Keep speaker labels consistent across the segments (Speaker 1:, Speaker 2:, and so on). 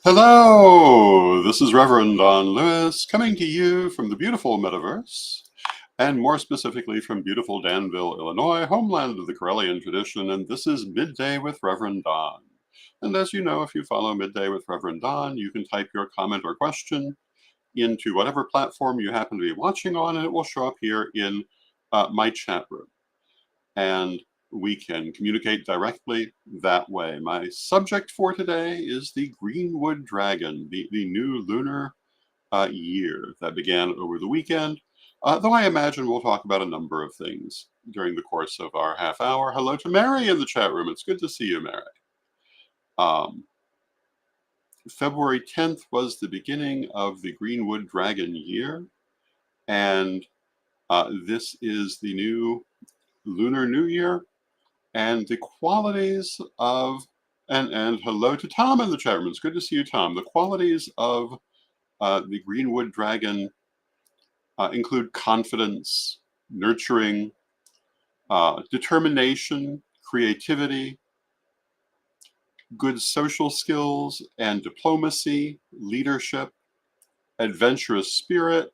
Speaker 1: Hello, this is Reverend Don Lewis coming to you from the beautiful metaverse, and more specifically from beautiful Danville, Illinois, homeland of the Corellian tradition, and this is Midday with Reverend Don. And as you know, if you follow Midday with Reverend Don, you can type your comment or question into whatever platform you happen to be watching on, and it will show up here in my chat room. And we can communicate directly that way. My subject for today is the Greenwood Dragon, the new lunar year that began over the weekend. Though I imagine we'll talk about a number of things during the course of our half hour. Hello to Mary in the chat room. It's good to see you, Mary. Um, February 10th was the beginning of the Greenwood Dragon year, and this is the new Lunar New Year. And the qualities of, and hello to Tom in the chat room. It's good to see you, Tom. The qualities of the Greenwood Dragon include confidence, nurturing, determination, creativity, good social skills and diplomacy, leadership, adventurous spirit,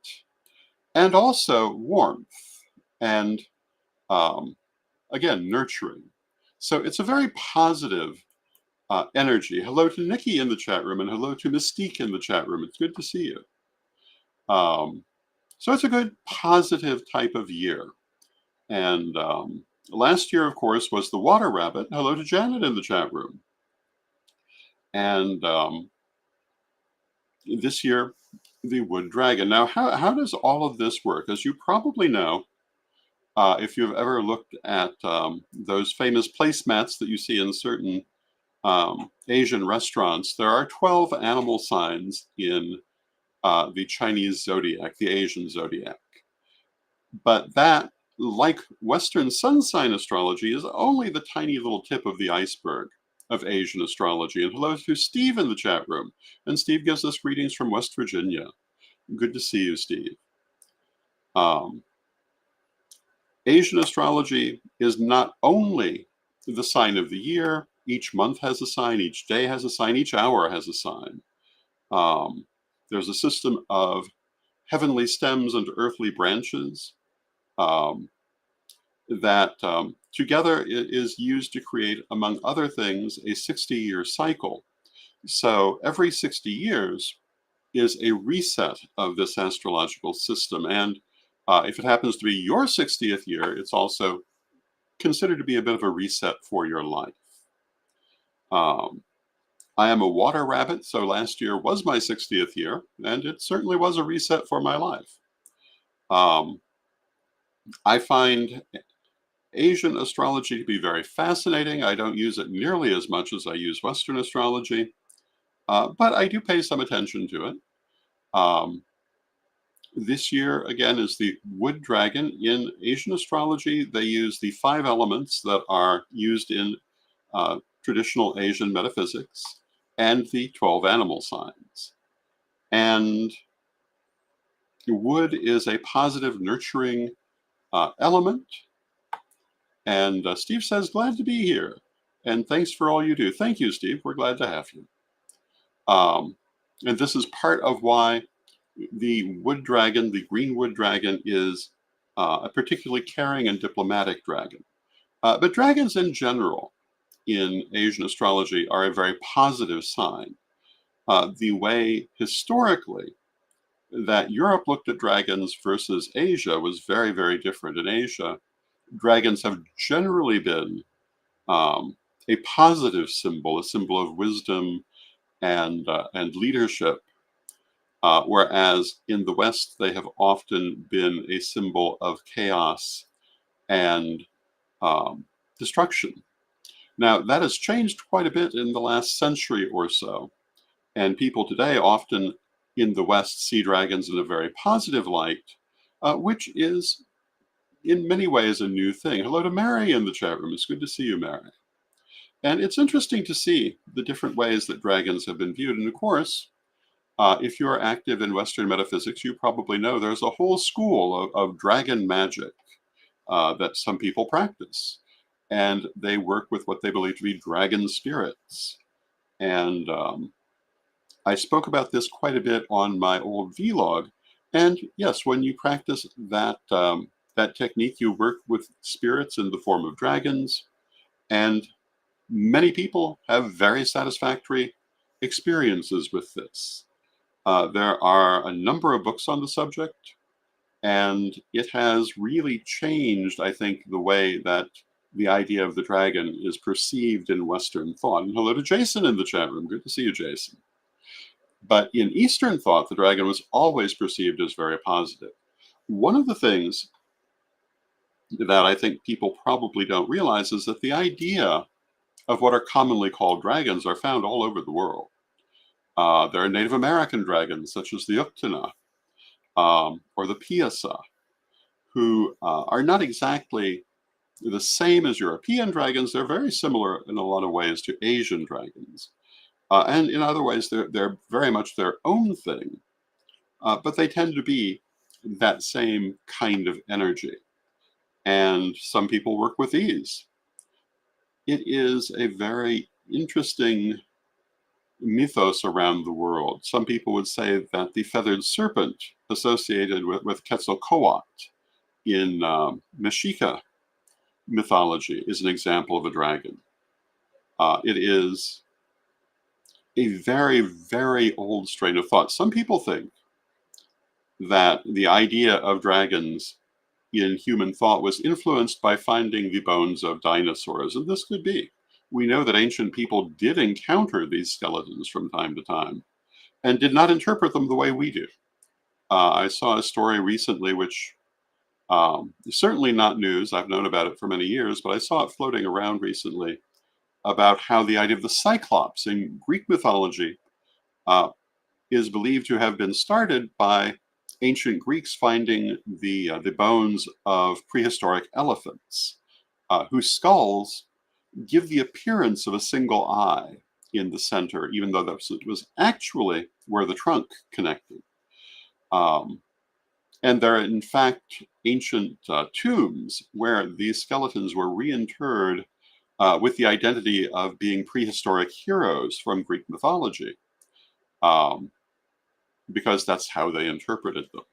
Speaker 1: and also warmth and, again, nurturing. So it's a very positive energy. Hello to Nikki in the chat room, and hello to Mystique in the chat room. It's good to see you. So it's a good positive type of year. And last year, of course, was the water rabbit. Hello to Janet in the chat room. And this year, the wood dragon. Now, how does all of this work? As you probably know, if you've ever looked at those famous placemats that you see in certain Asian restaurants, there are 12 animal signs in the Chinese zodiac, the Asian zodiac. But that, like Western sun sign astrology, is only the tiny little tip of the iceberg of Asian astrology. And hello to Steve in the chat room. And Steve gives us greetings from West Virginia. Good to see you, Steve. Asian astrology is not only the sign of the year. Each month has a sign, each day has a sign, each hour has a sign. There's a system of heavenly stems and earthly branches that together is used to create, among other things, a 60-year cycle. So every 60 years is a reset of this astrological system. And if it happens to be your 60th year, it's also considered to be a bit of a reset for your life. I am a water rabbit, so last year was my 60th year, and it certainly was a reset for my life. I find Asian astrology to be very fascinating. I don't use it nearly as much as I use Western astrology, but I do pay some attention to it. This year, again, is the wood dragon. In Asian astrology, they use the 5 elements that are used in traditional Asian metaphysics and the 12 animal signs. And wood is a positive, nurturing element. And Steve says, glad to be here. And thanks for all you do. Thank you, Steve. We're glad to have you. And this is part of why the wood dragon, the green wood dragon, is a particularly caring and diplomatic dragon. But dragons in general in Asian astrology are a very positive sign. The way historically that Europe looked at dragons versus Asia was very, very different. In Asia, dragons have generally been a positive symbol, a symbol of wisdom and leadership, whereas in the West, they have often been a symbol of chaos and destruction. Now, that has changed quite a bit in the last century or so, and people today often in the West see dragons in a very positive light, which is in many ways a new thing. Hello to Mary in the chat room. It's good to see you, Mary. And it's interesting to see the different ways that dragons have been viewed. And of course, if you're active in Western metaphysics, you probably know there's a whole school of dragon magic that some people practice. And they work with what they believe to be dragon spirits. And I spoke about this quite a bit on my old vlog. And yes, when you practice that technique, you work with spirits in the form of dragons, and many people have very satisfactory experiences with this. There are a number of books on the subject, and it has really changed, I think, the way that the idea of the dragon is perceived in Western thought. And hello to Jason in the chat room. Good to see you, Jason. But in Eastern thought, the dragon was always perceived as very positive. One of the things that I think people probably don't realize is that the idea of what are commonly called dragons are found all over the world. There are Native American dragons, such as the Uktana or the Piasa, who are not exactly the same as European dragons. They're very similar in a lot of ways to Asian dragons. And in other ways, they're very much their own thing. But they tend to be that same kind of energy. And some people work with these. It is a very interesting mythos around the world. Some people would say that the feathered serpent associated with Quetzalcoatl in Mexica mythology is an example of a dragon. It is a very, very old strain of thought. Some people think that the idea of dragons in human thought was influenced by finding the bones of dinosaurs, and this could be. We know that ancient people did encounter these skeletons from time to time and did not interpret them the way we do. I saw a story recently which is certainly not news. I've known about it for many years, but I saw it floating around recently about how the idea of the Cyclops in Greek mythology is believed to have been started by ancient Greeks finding the bones of prehistoric elephants, whose skulls give the appearance of a single eye in the center, even though that was actually where the trunk connected. And there are, in fact, ancient tombs where these skeletons were reinterred with the identity of being prehistoric heroes from Greek mythology, because that's how they interpreted them.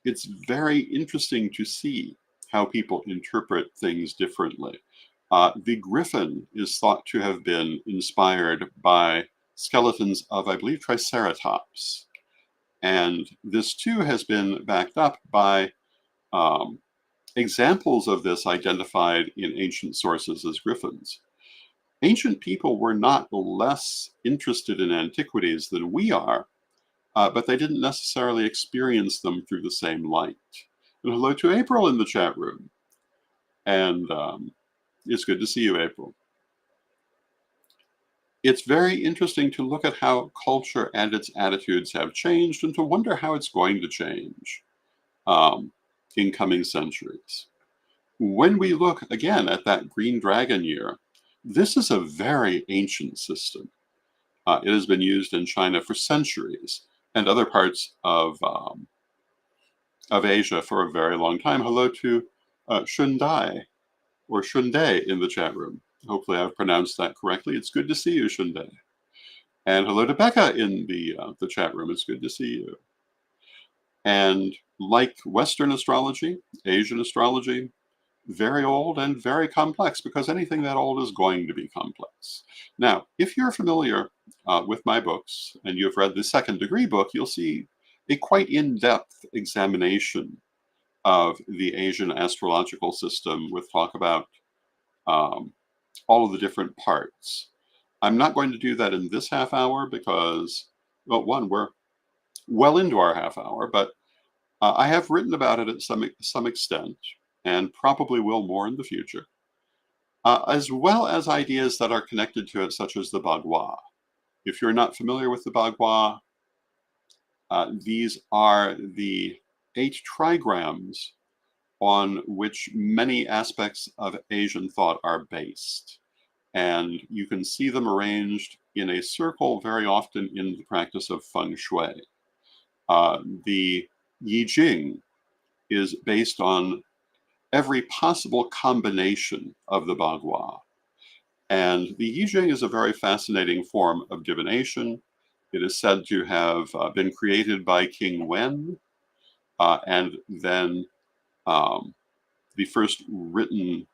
Speaker 1: It's very interesting to see how people interpret things differently. The griffin is thought to have been inspired by skeletons of, I believe, Triceratops. And this too has been backed up by examples of this identified in ancient sources as griffins. Ancient people were not less interested in antiquities than we are, but they didn't necessarily experience them through the same light. And hello to April in the chat room. And it's good to see you, April. It's very interesting to look at how culture and its attitudes have changed and to wonder how it's going to change in coming centuries. When we look again at that green dragon year, this is a very ancient system. It has been used in China for centuries and other parts of Asia for a very long time. Hello to Shundai or Shunde in the chat room. Hopefully I've pronounced that correctly. It's good to see you, Shunde. And hello to Becca in the chat room. It's good to see you. And like Western astrology, Asian astrology, very old and very complex, because anything that old is going to be complex. Now, if you're familiar with my books and you've read the Second Degree book, you'll see a quite in-depth examination of the Asian astrological system with talk about all of the different parts. I'm not going to do that in this half hour because, well, one, we're well into our half hour, but I have written about it at some extent and probably will more in the future, as well as ideas that are connected to it, such as the Bagua. If you're not familiar with the Bagua, these are the 8 trigrams on which many aspects of Asian thought are based. And you can see them arranged in a circle very often in the practice of feng shui. The Yi Jing is based on every possible combination of the Bagua. And the Yi Jing is a very fascinating form of divination. It is said to have been created by King Wen, and then um, the first written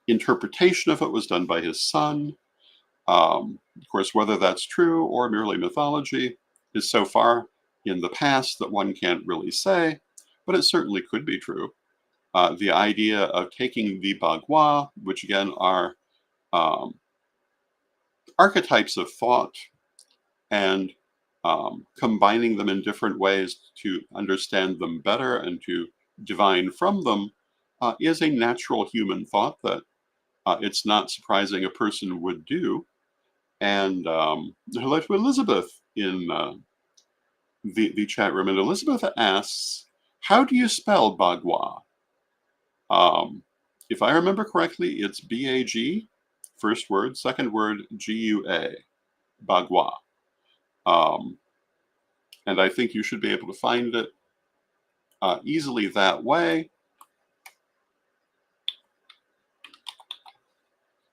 Speaker 1: interpretation of it was done by his son. Of course, whether that's true or merely mythology is so far in the past that one can't really say, but it certainly could be true. The idea of taking the bagua, which again are um, archetypes of thought, and combining them in different ways to understand them better and to divine from them is a natural human thought that it's not surprising a person would do. And hello to Elizabeth in the chat room. And Elizabeth asks, how do you spell bagua? Um, if I remember correctly, it's B-A-G, first word, second word, G-U-A, bagua. Um, and I think you should be able to find it easily that way.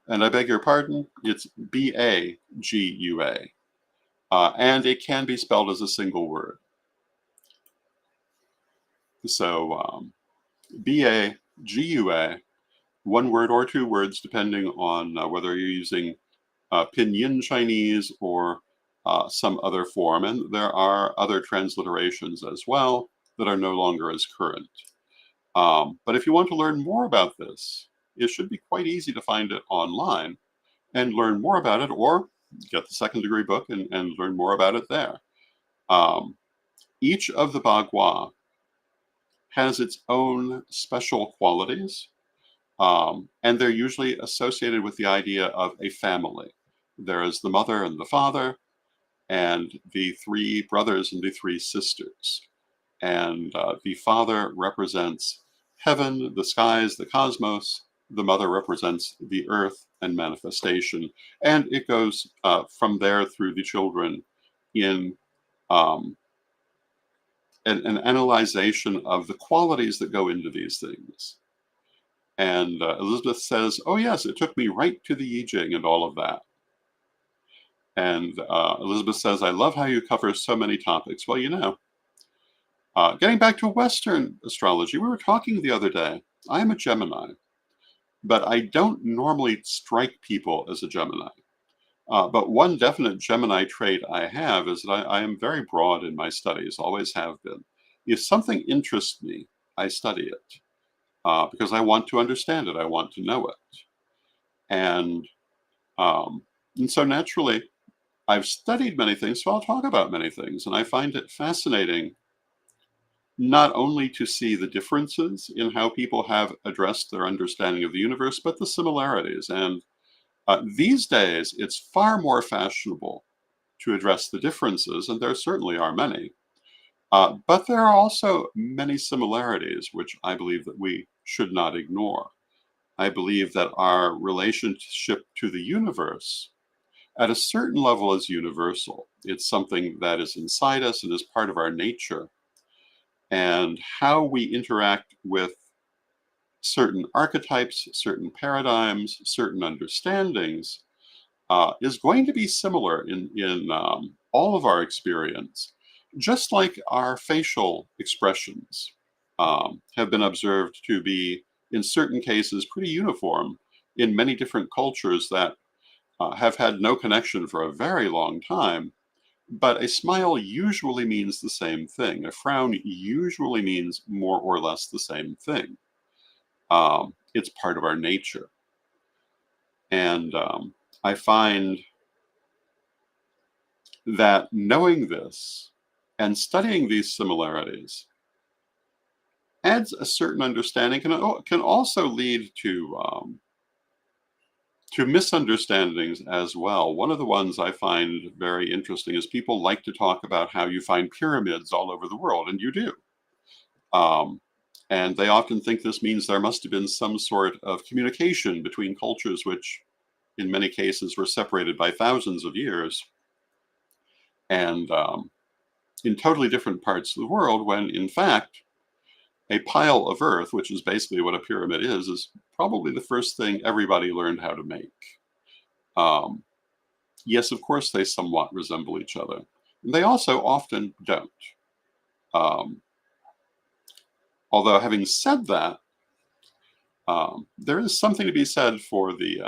Speaker 1: And I beg your pardon, it's B-A-G-U-A. And it can be spelled as a single word. So B-A-G-U-A, one word or two words, depending on whether you're using Pinyin Chinese or some other form. And there are other transliterations as well that are no longer as current. But if you want to learn more about this, it should be quite easy to find it online and learn more about it, or get the second degree book and learn more about it there. Um, each of the bagua has its own special qualities, and they're usually associated with the idea of a family. There is the mother and the father, and the three brothers and the three sisters. And the father represents heaven, the skies, the cosmos. The mother represents the earth and manifestation. And it goes from there through the children in um, an analyzation of the qualities that go into these things. And Elizabeth says, oh, yes, it took me right to the I Ching and all of that. And Elizabeth says, I love how you cover so many topics. Well, you know, getting back to Western astrology, we were talking the other day. I am a Gemini, but I don't normally strike people as a Gemini. But one definite Gemini trait I have is that I am very broad in my studies, always have been. If something interests me, I study it because I want to understand it, I want to know it. And, um, and so naturally, I've studied many things, so I'll talk about many things. And I find it fascinating not only to see the differences in how people have addressed their understanding of the universe, but the similarities. And these days, it's far more fashionable to address the differences, and there certainly are many. But there are also many similarities, which I believe that we should not ignore. I believe that our relationship to the universe, at a certain level, is universal. It's something that is inside us and is part of our nature. And how we interact with certain archetypes, certain paradigms, certain understandings is going to be similar in all of our experience, just like our facial expressions have been observed to be, in certain cases, pretty uniform in many different cultures that have had no connection for a very long time. But a smile usually means the same thing. A frown usually means more or less the same thing. It's part of our nature. And I find that knowing this and studying these similarities adds a certain understanding, can also lead to misunderstandings as well. One of the ones I find very interesting is people like to talk about how you find pyramids all over the world, and you do. Um, and they often think this means there must have been some sort of communication between cultures, which in many cases were separated by thousands of years, and in totally different parts of the world, when in fact, a pile of earth, which is basically what a pyramid is probably the first thing everybody learned how to make. Um, yes, of course, they somewhat resemble each other. They also often don't. Um, Although, having said that, there is something to be said for the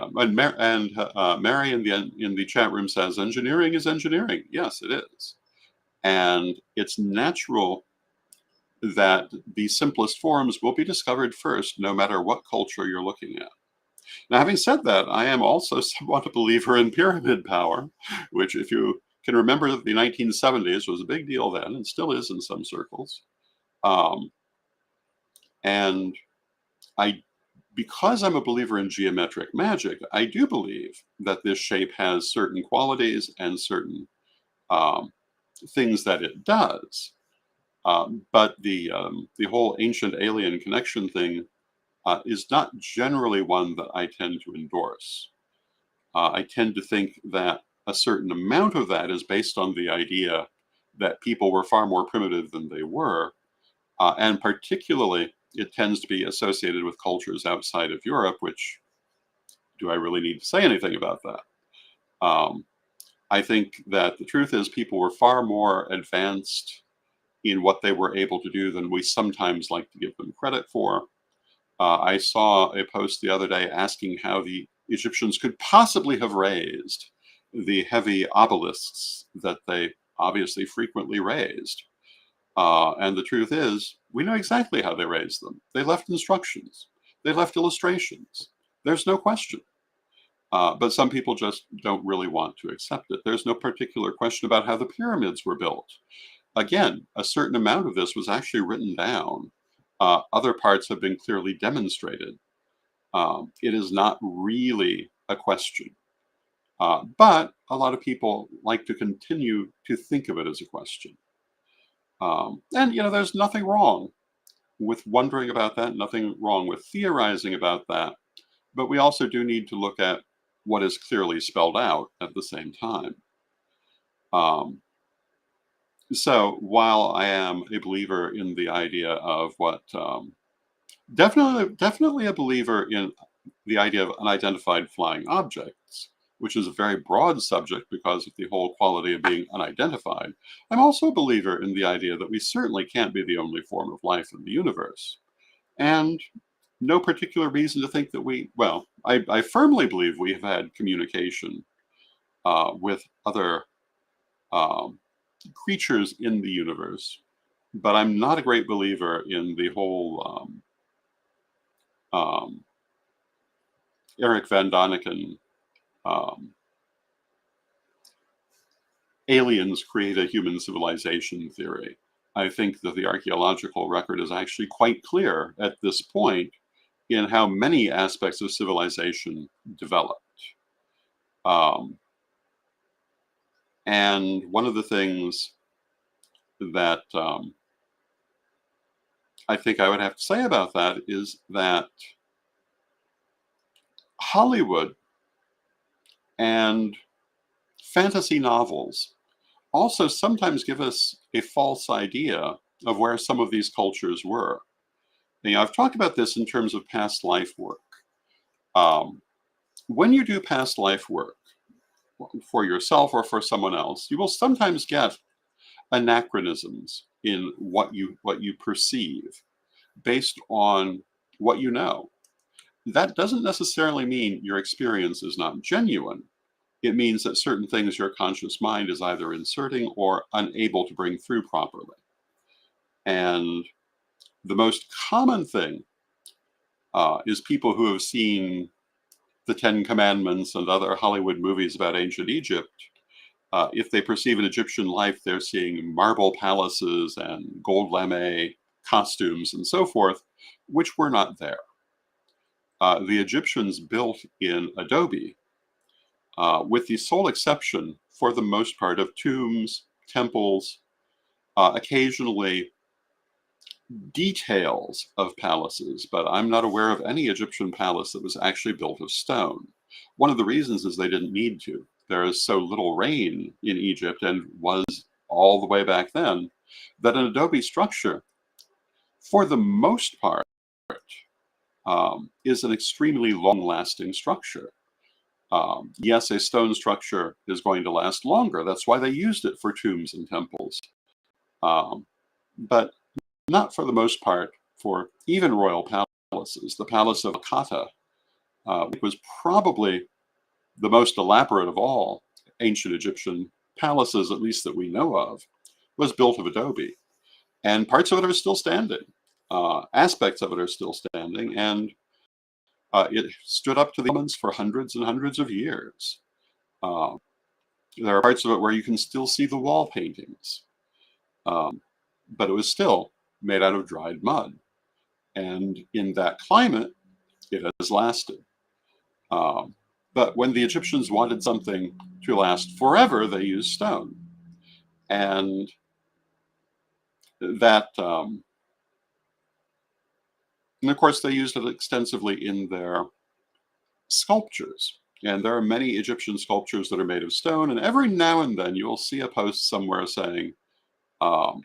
Speaker 1: Mary in the chat room says engineering is engineering. Yes, it is, and it's natural that the simplest forms will be discovered first, no matter what culture you're looking at. Now, having said that, I am also somewhat a believer in pyramid power, which, if you can remember, the 1970s was a big deal then, and still is in some circles. Um, and I, because I'm a believer in geometric magic, I do believe that this shape has certain qualities and certain um, things that it does. But the whole ancient alien connection thing is not generally one that I tend to endorse. I tend to think that a certain amount of that is based on the idea that people were far more primitive than they were, and particularly it tends to be associated with cultures outside of Europe, which do I really need to say anything about that? Um, I think that the truth is people were far more advanced in what they were able to do than we sometimes like to give them credit for. I saw a post the other day asking how the Egyptians could possibly have raised the heavy obelisks that they obviously frequently raised. And the truth is, we know exactly how they raised them. They left instructions, they left illustrations. There's no question. But some people just don't really want to accept it. There's no particular question about how the pyramids were built. Again, a certain amount of this was actually written down. Other parts have been clearly demonstrated. It is not really a question. But a lot of people like to continue to think of it as a question. And, there's nothing wrong with wondering about that, nothing wrong with theorizing about that. But we also do need to look at what is clearly spelled out at the same time. So while I am a believer in the idea of what definitely a believer in the idea of unidentified flying objects, which is a very broad subject because of the whole quality of being unidentified. I'm also a believer in the idea that we certainly can't be the only form of life in the universe. And no particular reason to think that I firmly believe we have had communication with other um, creatures in the universe, but I'm not a great believer in the whole um, Eric Van Daniken um, aliens create a human civilization theory. I think that the archaeological record is actually quite clear at this point in how many aspects of civilization developed. Um, and one of the things that I think I would have to say about that is that Hollywood and fantasy novels also sometimes give us a false idea of where some of these cultures were. Now, I've talked about this in terms of past life work. Um, when you do past life work for yourself or for someone else, you will sometimes get anachronisms in what you perceive based on what you know. That doesn't necessarily mean your experience is not genuine. It means that certain things your conscious mind is either inserting or unable to bring through properly. And the most common thing is people who have seen the Ten Commandments and other Hollywood movies about ancient Egypt. If they perceive an Egyptian life, they're seeing marble palaces and gold lame costumes and so forth, which were not there. The Egyptians built in adobe, with the sole exception, for the most part, of tombs, temples, occasionally details of palaces, but I'm not aware of any Egyptian palace that was actually built of stone. One of the reasons is they didn't need to. There is so little rain in Egypt, and was all the way back then, that an adobe structure, for the most part, is an extremely long-lasting structure. Yes, a stone structure is going to last longer. That's why they used it for tombs and temples. Um, but not for the most part for even royal palaces. The Palace of Kata was probably the most elaborate of all ancient Egyptian palaces, at least that we know of, was built of adobe. And parts of it are still standing. Aspects of it are still standing. And it stood up to the elements for hundreds and hundreds of years. Uh, there are parts of it where you can still see the wall paintings. Um, but it was still made out of dried mud. And in that climate, it has lasted. Um, but when the Egyptians wanted something to last forever, they used stone. And that, and of course, they used it extensively in their sculptures. And there are many Egyptian sculptures that are made of stone. And every now and then you'll see a post somewhere saying, um,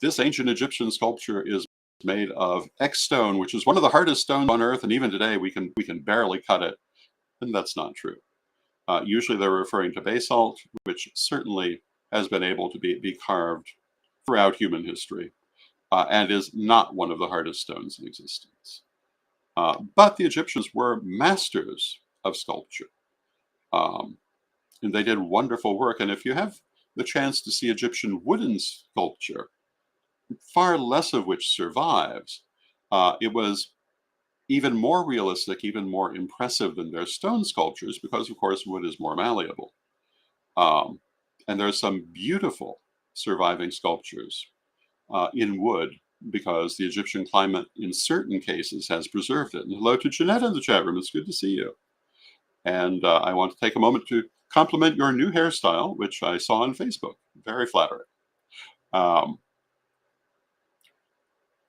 Speaker 1: this ancient Egyptian sculpture is made of X stone, which is one of the hardest stones on earth. And even today, we can barely cut it. And that's not true. Usually they're referring to basalt, which certainly has been able to be carved throughout human history and is not one of the hardest stones in existence. But the Egyptians were masters of sculpture. Um, and they did wonderful work. And if you have the chance to see Egyptian wooden sculpture, far less of which survives, it was even more realistic, even more impressive than their stone sculptures, because of course wood is more malleable. Um, and there's some beautiful surviving sculptures in wood because the Egyptian climate in certain cases has preserved it. And hello to Jeanette in the chat room. It's good to see you. And I want to take a moment to compliment your new hairstyle, which I saw on Facebook. Very flattering. Um,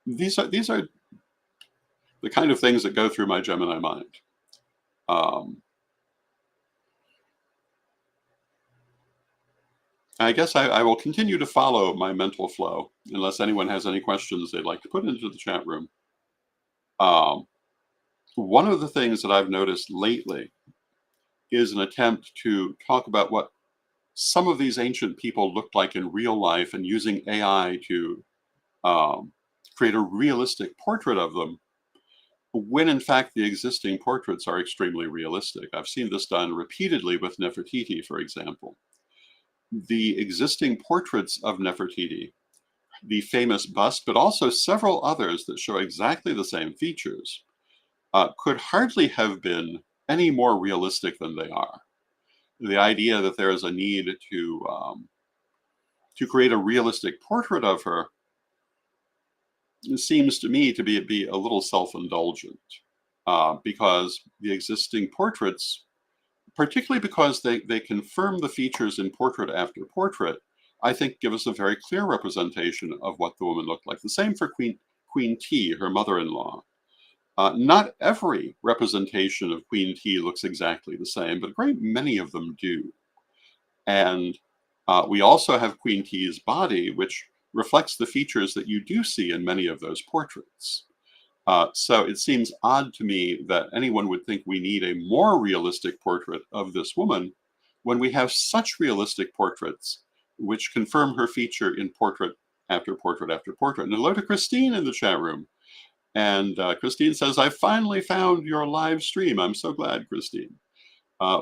Speaker 1: these are the kind of things that go through my Gemini mind. I guess I will continue to follow my mental flow unless anyone has any questions they'd like to put into the chat room. Um, one of the things that I've noticed lately is an attempt to talk about what some of these ancient people looked like in real life and using AI to um, create a realistic portrait of them, when in fact the existing portraits are extremely realistic. I've seen this done repeatedly with Nefertiti, for example. The existing portraits of Nefertiti, the famous bust, but also several others that show exactly the same features, could hardly have been any more realistic than they are. The idea that there is a need to create a realistic portrait of her seems to me to be a little self-indulgent, because the existing portraits, particularly because they confirm the features in portrait after portrait, I think give us a very clear representation of what the woman looked like. The same for Queen T, her mother-in-law. Not every representation of Queen T looks exactly the same, but a great many of them do. And we also have Queen T's body, which reflects the features that you do see in many of those portraits. So it seems odd to me that anyone would think we need a more realistic portrait of this woman when we have such realistic portraits which confirm her feature in portrait after portrait after portrait. And hello to Christine in the chat room. And Christine says, I finally found your live stream. I'm so glad, Christine.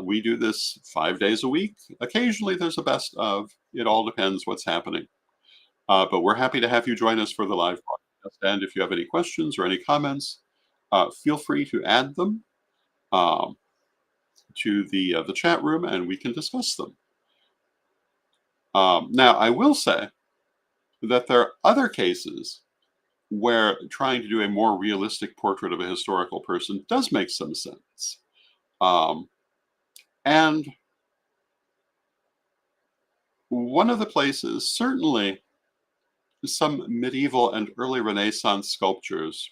Speaker 1: We do this 5 days a week. Occasionally there's a best of. It all depends what's happening. But we're happy to have you join us for the live podcast. And if you have any questions or any comments, feel free to add them um, to the chat room and we can discuss them. Now, I will say that there are other cases where trying to do a more realistic portrait of a historical person does make some sense. And one of the places, certainly some medieval and early Renaissance sculptures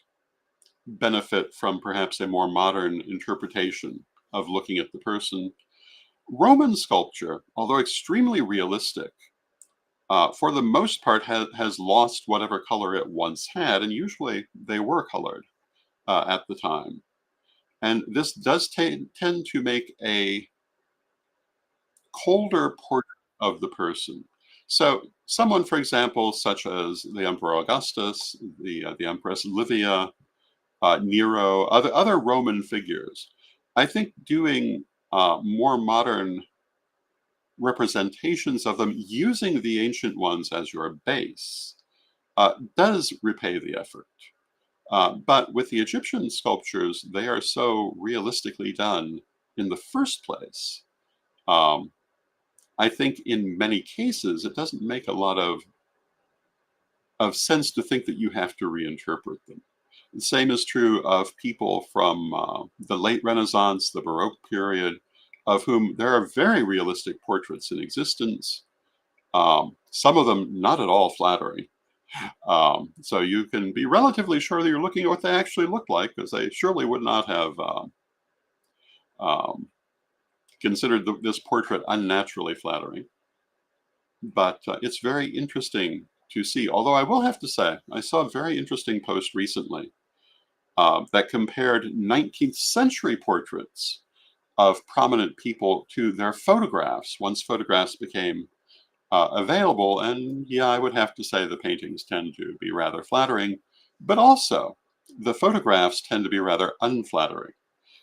Speaker 1: benefit from perhaps a more modern interpretation of looking at the person. Roman sculpture, although extremely realistic, for the most part has lost whatever color it once had, and usually they were colored at the time. And this does tend to make a colder portrait of the person. So, someone, for example, such as the Emperor Augustus, the Empress Livia, Nero, other Roman figures, I think doing more modern representations of them using the ancient ones as your base does repay the effort. But with the Egyptian sculptures, they are so realistically done in the first place. Um, I think in many cases, it doesn't make a lot of sense to think that you have to reinterpret them. The same is true of people from the late Renaissance, the Baroque period, of whom there are very realistic portraits in existence, some of them not at all flattering. So you can be relatively sure that you're looking at what they actually look like, because they surely would not have um, considered this portrait unnaturally flattering. But it's very interesting to see. Although I will have to say, I saw a very interesting post recently that compared 19th century portraits of prominent people to their photographs once photographs became available. And yeah, I would have to say the paintings tend to be rather flattering, but also the photographs tend to be rather unflattering.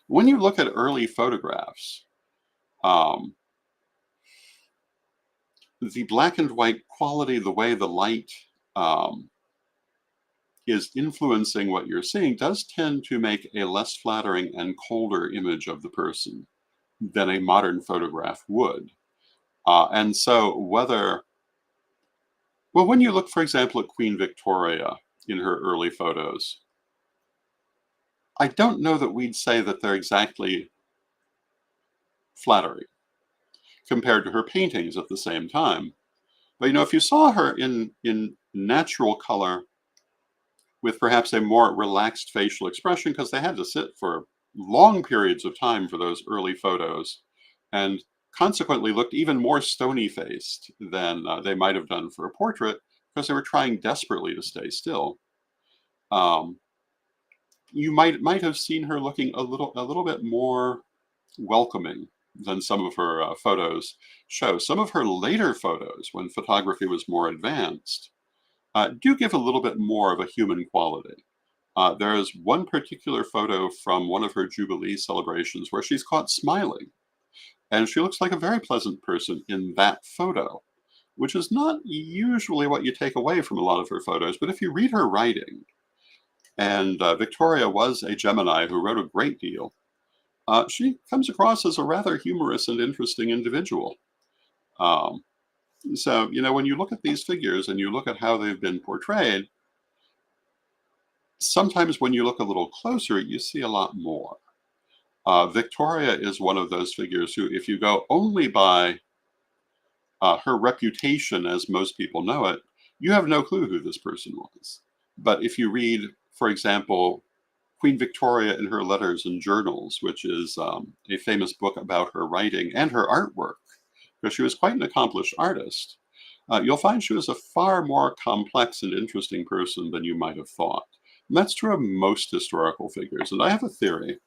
Speaker 1: When you look at early photographs, um, the black and white quality, the way the light um, is influencing what you're seeing, does tend to make a less flattering and colder image of the person than a modern photograph would. And so well, when you look, for example, at Queen Victoria in her early photos, I don't know that we'd say that they're exactly flattering compared to her paintings at the same time. But if you saw her in natural color with perhaps a more relaxed facial expression, because they had to sit for long periods of time for those early photos, and consequently looked even more stony faced than they might have done for a portrait, because they were trying desperately to stay still. Um, you might have seen her looking a little bit more welcoming than some of her photos show. Some of her later photos, when photography was more advanced, do give a little bit more of a human quality. There is one particular photo from one of her Jubilee celebrations where she's caught smiling, and she looks like a very pleasant person in that photo, which is not usually what you take away from a lot of her photos. But if you read her writing, and Victoria was a Gemini who wrote a great deal, she comes across as a rather humorous and interesting individual. Um, so, when you look at these figures and you look at how they've been portrayed, sometimes when you look a little closer, you see a lot more. Victoria is one of those figures who, if you go only by her reputation as most people know it, you have no clue who this person was. But if you read, for example, Queen Victoria in her letters and journals, which is a famous book about her writing and her artwork, because she was quite an accomplished artist, you'll find she was a far more complex and interesting person than you might have thought. And that's true of most historical figures. And I have a theory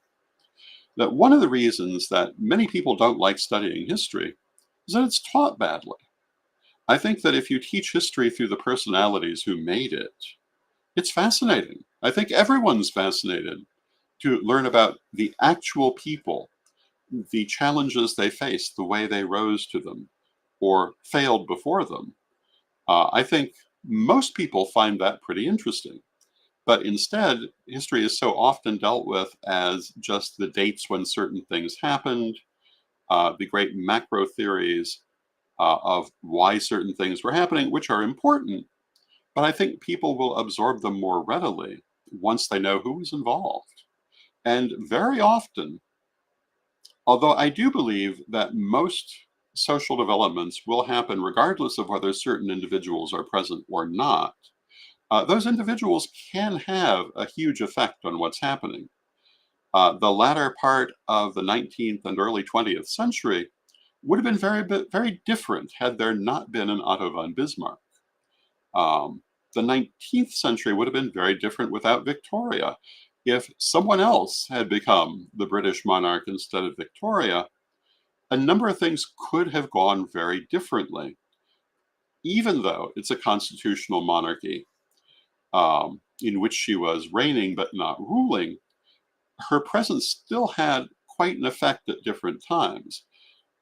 Speaker 1: that one of the reasons that many people don't like studying history is that it's taught badly. I think that if you teach history through the personalities who made it, it's fascinating. I think everyone's fascinated to learn about the actual people, the challenges they faced, the way they rose to them or failed before them. I think most people find that pretty interesting. But instead, history is so often dealt with as just the dates when certain things happened, the great macro theories of why certain things were happening, which are important. But I think people will absorb them more readily once they know who was involved. And very often, although I do believe that most social developments will happen regardless of whether certain individuals are present or not, those individuals can have a huge effect on what's happening. The latter part of the 19th and early 20th century would have been very different had there not been an Otto von Bismarck. Um, the 19th century would have been very different without Victoria. if someone else had become the British monarch instead of Victoria, a number of things could have gone very differently, even though it's a constitutional monarchy in which she was reigning but not ruling. Her presence still had quite an effect at different times.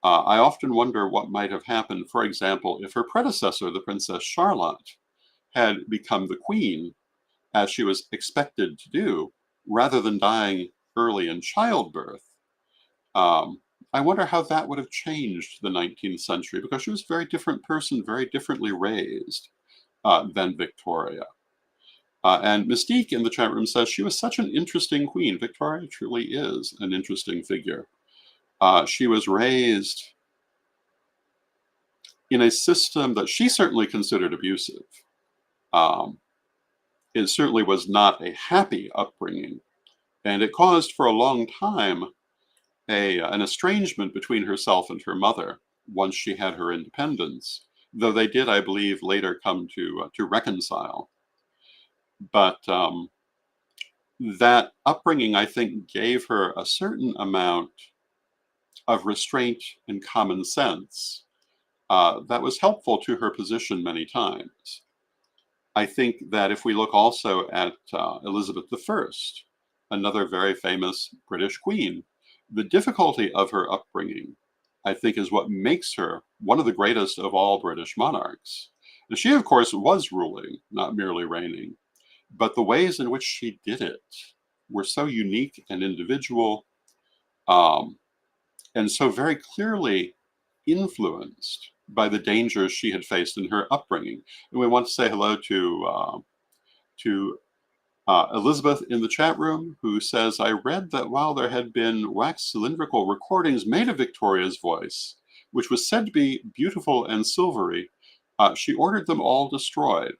Speaker 1: I often wonder what might have happened, for example, if her predecessor, the Princess Charlotte, had become the queen, as she was expected to do, rather than dying early in childbirth. Um, I wonder how that would have changed the 19th century, because she was a very different person, very differently raised than Victoria. And Mystique in the chat room says she was such an interesting queen. Victoria truly is an interesting figure. She was raised in a system that she certainly considered abusive. It certainly was not a happy upbringing, and it caused for a long time an estrangement between herself and her mother once she had her independence, though they did, I believe, later come to reconcile. But that upbringing, I think, gave her a certain amount of restraint and common sense that was helpful to her position many times. I think that if we look also at Elizabeth I, another very famous British queen, the difficulty of her upbringing, I think, is what makes her one of the greatest of all British monarchs. And she, of course, was ruling, not merely reigning, but the ways in which she did it were so unique and individual, and so very clearly influenced by the dangers she had faced in her upbringing. And we want to say hello to Elizabeth in the chat room, who says, I read that while there had been wax cylindrical recordings made of Victoria's voice, which was said to be beautiful and silvery, she ordered them all destroyed.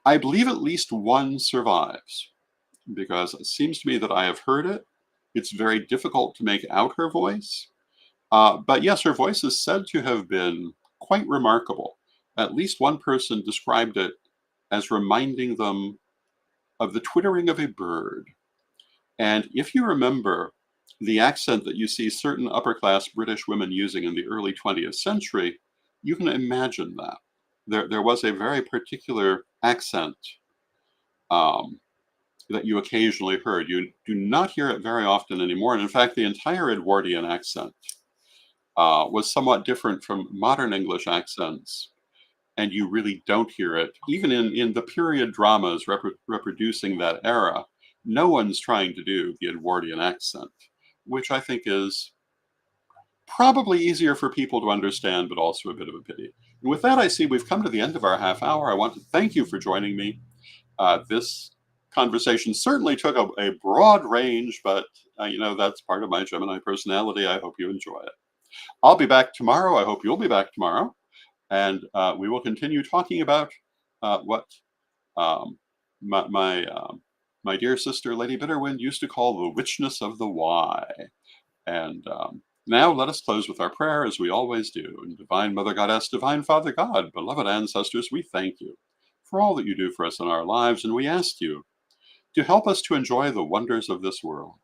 Speaker 1: I believe at least one survives, because it seems to me that I have heard it. It's very difficult to make out her voice. But yes, her voice is said to have been quite remarkable. At least one person described it as reminding them of the twittering of a bird. And if you remember the accent that you see certain upper-class British women using in the early 20th century, you can imagine that. There was a very particular accent that you occasionally heard. You do not hear it very often anymore. And in fact, the entire Edwardian accent was somewhat different from modern English accents. And you really don't hear it. Even in the period dramas reproducing that era, no one's trying to do the Edwardian accent, which I think is probably easier for people to understand, but also a bit of a pity. And with that, I see we've come to the end of our half hour. I want to thank you for joining me. This conversation certainly took a broad range, but that's part of my Gemini personality. I hope you enjoy it. I'll be back tomorrow. I hope you'll be back tomorrow. And we will continue talking about what my dear sister, Lady Bitterwind, used to call the witchness of the why. And now let us close with our prayer, as we always do. And Divine Mother Goddess, Divine Father God, beloved ancestors, we thank you for all that you do for us in our lives, and we ask you to help us to enjoy the wonders of this world,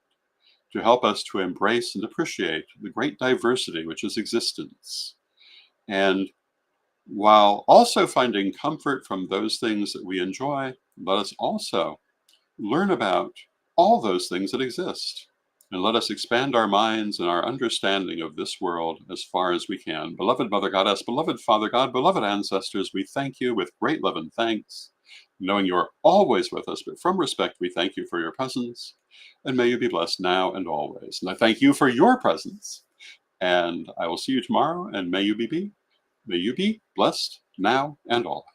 Speaker 1: to help us to embrace and appreciate the great diversity which is existence, and while also finding comfort from those things that we enjoy, let us also learn about all those things that exist. And let us expand our minds and our understanding of this world as far as we can. Beloved Mother Goddess, beloved Father God, beloved ancestors, we thank you with great love and thanks, knowing you are always with us, but from respect, we thank you for your presence. And may you be blessed now and always. And I thank you for your presence. And I will see you tomorrow, and may you be blessed now and always.